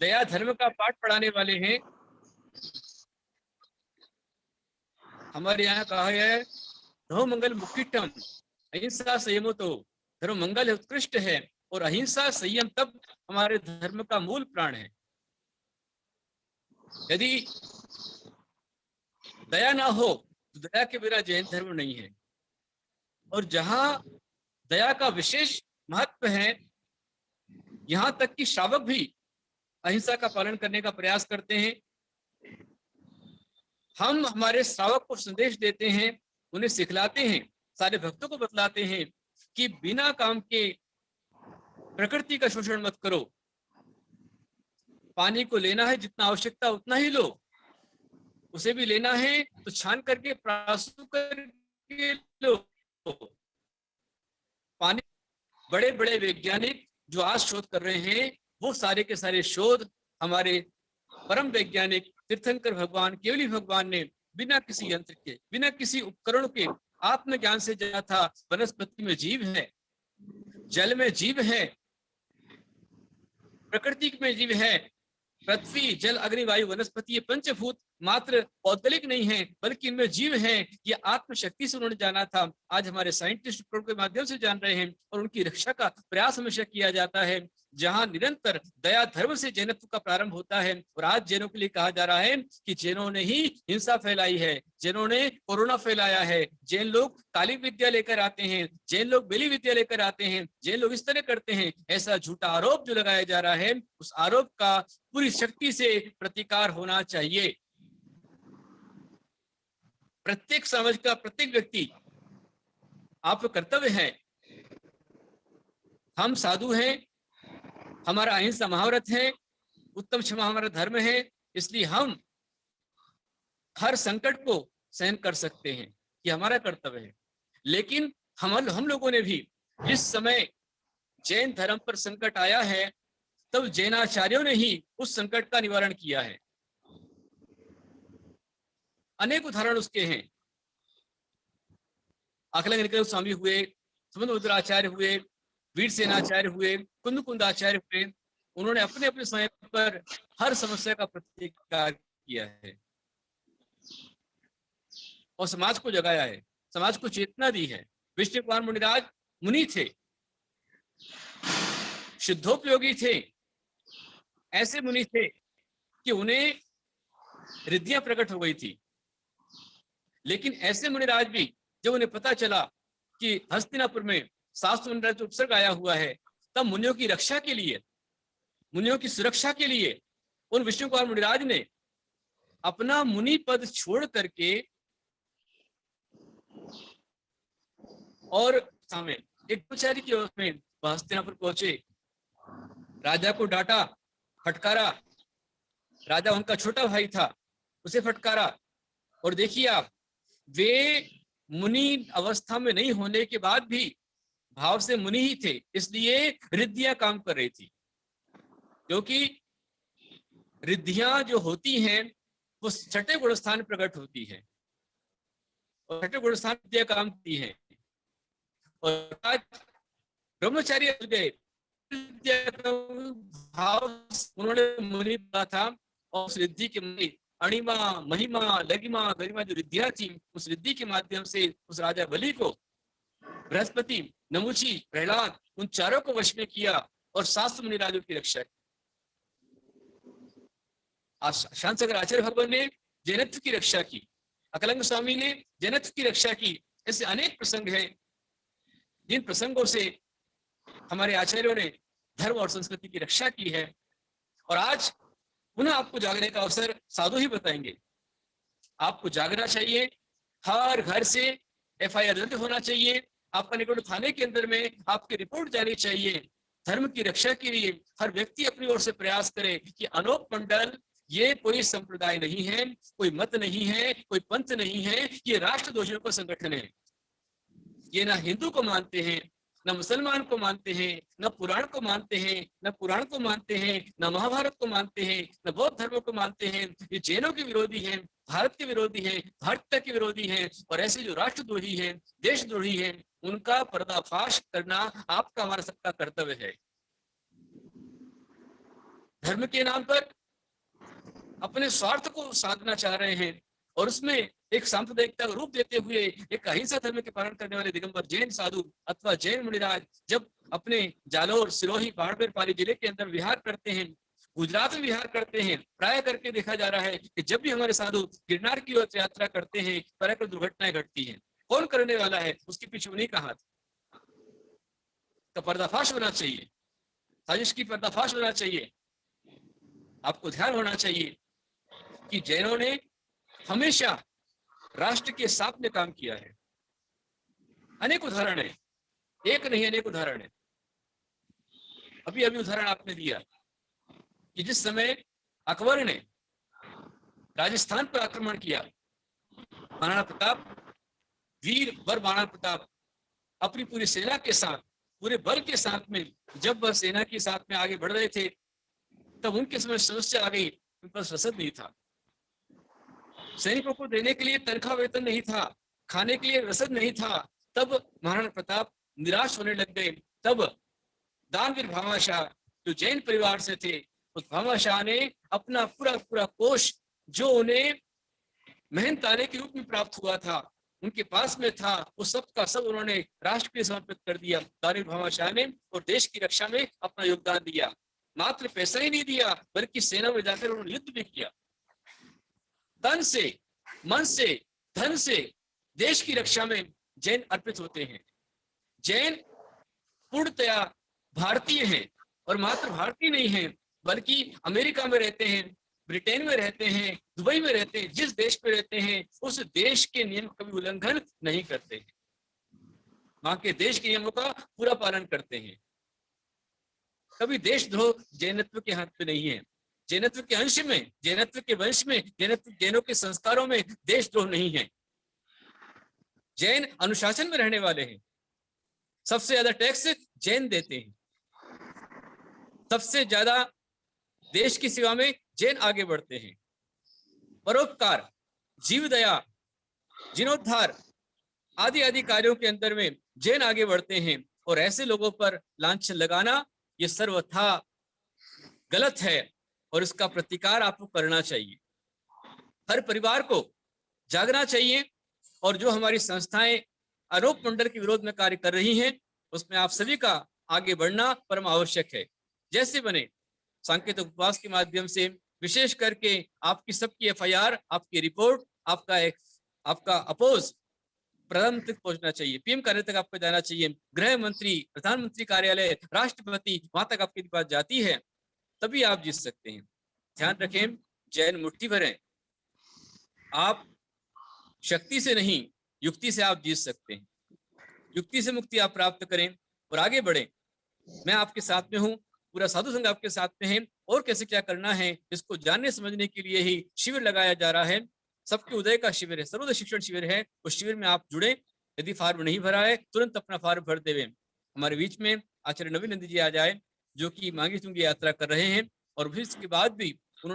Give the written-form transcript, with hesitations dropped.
दया धर्म का पाठ पढ़ाने वाले हैं। हमारे यहाँ कहा है धर्म मंगल मुख्यतम अहिंसा संयमो तो धर्म मंगल उत्कृष्ट है, और अहिंसा संयम तब हमारे धर्म का मूल प्राण है। यदि दया ना हो तो दया के बिना जैन धर्म नहीं है। और जहां दया का विशेष महत्व है, यहां तक कि श्रावक भी अहिंसा का पालन करने का प्रयास करते हैं। हम हमारे श्रावक को संदेश देते हैं, उन्हें सिखलाते हैं, सारे भक्तों को बतलाते हैं कि बिना काम के प्रकृति का शोषण मत करो। पानी को लेना है जितना आवश्यकता उतना ही लो, उसे भी लेना है तो छान करके प्रासु करके लो। पानी, बड़े बड़े वैज्ञानिक जो आज शोध कर रहे हैं, वो सारे के सारे शोध हमारे परम वैज्ञानिक तीर्थंकर भगवान, केवली भगवान ने बिना किसी यंत्र के, बिना किसी उपकरण के आत्मज्ञान से जाना था। वनस्पति में जीव है, जल में जीव है, प्रकृति में जीव है। पृथ्वी, जल, अग्नि, वायु, वनस्पति, ये पंचभूत मात्र पौद्गलिक नहीं है, बल्कि इनमें जीव है। ये आत्मशक्ति से उन्होंने जाना था। आज हमारे साइंटिस्ट के माध्यम से जान रहे हैं, और उनकी रक्षा का प्रयास हमेशा किया जाता है। जहां निरंतर दया धर्म से जैनत्व का प्रारंभ होता है। और आज जैनों के लिए कहा जा रहा है कि जैनों ने ही हिंसा फैलाई है, जैनों ने कोरोना फैलाया है। जैन लोग काली विद्या लेकर आते हैं, जैन लोग बेली विद्या लेकर आते हैं, जैन लोग इस तरह करते हैं। ऐसा झूठा आरोप जो लगाया जा रहा है, उस आरोप का पूरी शक्ति से प्रतिकार होना चाहिए। प्रत्येक समाज का प्रत्येक व्यक्ति, आपका कर्तव्य है। हम साधु हैं, हमारा अहिंसा महाव्रत है, उत्तम क्षमा हमारा धर्म है, इसलिए हम हर संकट को सहन कर सकते हैं, ये हमारा कर्तव्य है। लेकिन हम लोगों ने भी, जिस समय जैन धर्म पर संकट आया है, तब जैनाचार्यों ने ही उस संकट का निवारण किया है। अनेक उदाहरण उसके हैं। अखिलंग स्वामी हुए, सुमंतराचार्य हुए, वीर सेनाचार्य हुए, कुंदकुंदाचार्य हुए। उन्होंने अपने अपने समय पर हर समस्या का प्रतिकार किया है और समाज को जगाया है, समाज को चेतना दी है। विष्णु कुमार मुनिराज मुनि थे, शुद्धोपयोगी थे, ऐसे मुनि थे कि उन्हें रिद्धियां प्रकट हो गई थी। लेकिन ऐसे मुनिराज भी, जब उन्हें पता चला कि हस्तिनापुर में शास्त्र मुनिराज उपसर्ग आया हुआ है, तब मुनियों की रक्षा के लिए, मुनियों की सुरक्षा के लिए उन विष्णु कुमार मुनिराज ने अपना मुनि पद छोड़ करके और सामने एक ब्रह्मचारी की अवस्था में हस्तिनापुर पहुंचे। राजा को डांटा, फटकारा। राजा उनका छोटा भाई था, उसे फटकारा। और देखिए आप, वे मुनि अवस्था में नहीं होने के बाद भी भाव से मुनि ही थे, इसलिए रिद्धियां काम कर रही थी। क्योंकि रिद्धियां जो होती हैं वो छठे गुण स्थान प्रकट होती है, और छठे गुण स्थान विद्या काम करती है। और आज ब्रह्मचारी गए, भाव उन्होंने मुनि कहा था, और उस रिद्धि के अणिमा, महिमा, लगिमा, गरिमा जो रिद्धियां थी, उस रिद्धि के माध्यम से उस राजा बलि को बृहस्पति, नमुची, प्रहलाद, उन चारों को वश में किया और शास्त्र मुनिराजों की रक्षा की। शांत सागर आचार्य भगवान ने जैनत्व की रक्षा की, अकलंग स्वामी ने जैनत्व की रक्षा की। ऐसे अनेक प्रसंग हैं जिन प्रसंगों से हमारे आचार्यों ने धर्म और संस्कृति की रक्षा की है। और आज पुनः आपको जागने का अवसर साधु ही बताएंगे। आपको जागना चाहिए, हर घर से FIR रद्द होना चाहिए, आपका निकट थाने के अंदर में आपकी रिपोर्ट जानी चाहिए। धर्म की रक्षा के लिए हर व्यक्ति अपनी ओर से प्रयास करे कि अनोप मंडल ये कोई संप्रदाय नहीं है, कोई मत नहीं है, कोई पंथ नहीं है, ये राष्ट्रद्रोहियों का संगठन है। ये ना हिंदू को मानते हैं, न मुसलमान को मानते हैं, न पुराण को मानते हैं, न पुराण को मानते हैं, न महाभारत को मानते हैं, न बौद्ध धर्म को मानते हैं। ये जैनों के विरोधी हैं, भारत के विरोधी हैं, भारतीयता के विरोधी हैं। और ऐसे जो राष्ट्रद्रोही हैं, देशद्रोही हैं, उनका पर्दाफाश करना आपका, हमारा सबका कर्तव्य है। धर्म के नाम पर अपने स्वार्थ को साधना चाह रहे हैं और उसमें एक सांप्रदायिकता का रूप देते हुए एक अहिंसा धर्म के पालन करने वाले दिगंबर जैन साधु अथवा जैन मुनिराज जब अपने जालोर, सिरोही, बाड़मेर, पाली जिले के अंदर विहार करते हैं, गुजरात में विहार करते हैं, प्राय करके देखा जा रहा है कि जब भी हमारे साधु गिरनार की ओर यात्रा करते हैं पर दुर्घटनाएं घटती हैं। कौन करने वाला है? उसके पीछे उन्हीं का हाथ का पर्दाफाश होना चाहिए, साजिश की पर्दाफाश होना चाहिए। आपको ध्यान होना चाहिए कि जैनों ने हमेशा राष्ट्र के साथ में काम किया है। अनेक उदाहरण है, एक नहीं अनेक उदाहरण है। अभी अभी उदाहरण आपने दिया कि जिस समय अकबर ने राजस्थान पर आक्रमण किया, महाराणा प्रताप, वीर वर महाराणा प्रताप अपनी पूरी सेना के साथ, पूरे बल के साथ में जब वह सेना के साथ में आगे बढ़ रहे थे तब उनके समय समस्या आ गई, उन पर रसद नहीं था, सैनिकों को देने के लिए तनख्वाह वेतन नहीं था, खाने के लिए रसद नहीं था। तब महाराणा प्रताप निराश होने लग गए। तब दानवीर भामाशाह जो जैन परिवार से थे, उस भामाशाह ने अपना पूरा कोष जो उन्हें मेहनताने के रूप में प्राप्त हुआ था, उनके पास में था, उस सब का सब उन्होंने राष्ट्र के समर्पित कर दिया। दानवीर भामाशाह ने और देश की रक्षा में अपना योगदान दिया। मात्र पैसा ही नहीं दिया बल्कि सेना में जाकर उन्होंने युद्ध भी किया। तन से, मन से, धन से देश की रक्षा में जैन अर्पित होते हैं। जैन पूर्णतया भारतीय हैं और मात्र भारतीय नहीं हैं बल्कि अमेरिका में रहते हैं, ब्रिटेन में रहते हैं, दुबई में रहते हैं, जिस देश में रहते हैं उस देश के नियम का भी उल्लंघन नहीं करते हैं, वहां के देश के नियमों का पूरा पालन करते हैं। कभी देशद्रोह जैनत्व के हाथ में नहीं है। जैनत्व के अंश में, जैनत्व के वंश में, जैनों के संस्कारों में देशद्रोह नहीं है। जैन अनुशासन में रहने वाले हैं। सबसे ज्यादा टैक्स जैन देते हैं। सबसे ज्यादा देश की सेवा में जैन आगे बढ़ते हैं। परोपकार, जीव दया, जीर्णोद्धार आदि आदि कार्यों के अंदर में जैन आगे बढ़ते हैं और ऐसे लोगों पर लांछन लगाना ये सर्वथा गलत है और इसका प्रतिकार आपको करना चाहिए। हर परिवार को जागना चाहिए और जो हमारी संस्थाएं आरोप मंडल के विरोध में कार्य कर रही हैं उसमें आप सभी का आगे बढ़ना परम आवश्यक है। जैसे बने सांकेतिक उपवास के माध्यम से विशेष करके आपकी सबकी एफआईआर, आपकी रिपोर्ट, आपका अपोज प्रधानमंत्री तक पहुंचना चाहिए, पीएम कार्यालय तक आपको जाना चाहिए, गृह मंत्री, प्रधानमंत्री कार्यालय, राष्ट्रपति, वहां तक आपकी बात जाती है, तभी आप जीत सकते हैं। ध्यान रखें, जैन मुट्ठी भर हैं। आप शक्ति से नहीं, युक्ति से आप जीत सकते हैं। युक्ति से मुक्ति आप प्राप्त करें और आगे बढ़ें। मैं आपके साथ में हूं, पूरा साधु संघ आपके साथ में है और कैसे क्या करना है इसको जानने समझने के लिए ही शिविर लगाया जा रहा है। सबके उदय का शिविर है, सर्वोदय शिक्षण शिविर है। उस शिविर में आप जुड़े। यदि फार्म नहीं भरा है तुरंत अपना फार्म भर देवे। हमारे बीच में आचार्य नवीन नंदी जी आ जाए जो कि मांगी चुंगी यात्रा कर रहे हैं और फिर इसके बाद भी